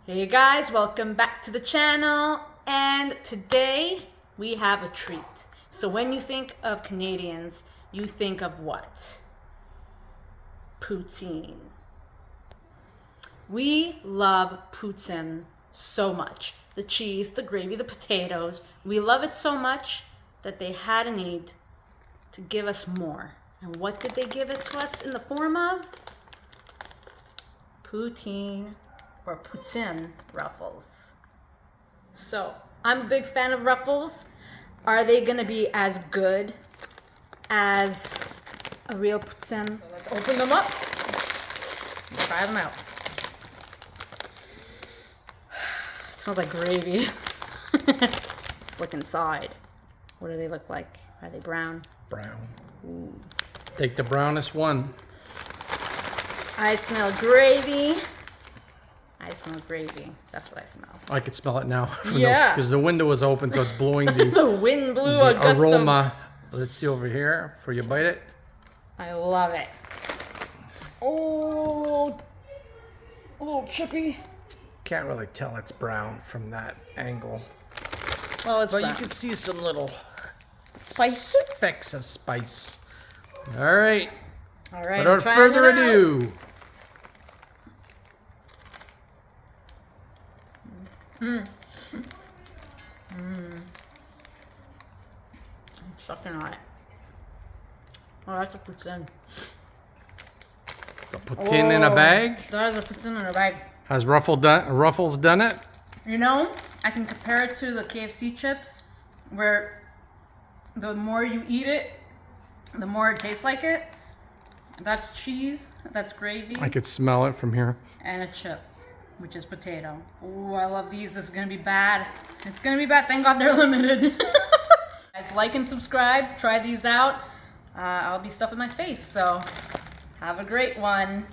Hey guys, welcome back to the channel, and today we have a treat. So when you think of Canadians, you think of what? Poutine. We love poutine so much. The cheese, the gravy, the potatoes. We love it so much that they had a need to give us more. And what did they give it to us in the form of? Poutine. Or poutine ruffles. So, I'm a big fan of ruffles. Are they gonna be as good as a real poutine? So let's open them up and try them out. It smells like gravy. Let's look inside. What do they look like? Are they brown? Brown. Ooh. Take the brownest one. I smell gravy. I smell gravy. That's what I smell. I could smell it now. Yeah. Because the window was open, so it's blowing the, The wind blew the a gust of- aroma. Let's see over here before you bite it. I love it. Oh, a little chippy. Can't really tell it's brown from that angle. Well, it's But brown. you can see some little Spice? specks of spice. All right. All right. Without further ado. I'm sucking on it. Oh, that's a poutine. The poutine in a bag. That is a poutine in a bag. Has Ruffles done it? You know, I can compare it to the KFC chips, where the more you eat it, the more it tastes like it. That's cheese, that's gravy, I could smell it from here. and a chip, which is potato. Ooh, I love these. This is gonna be bad. It's gonna be bad. Thank God they're limited. Guys, like and subscribe. Try these out. I'll be stuffing my face, so have a great one.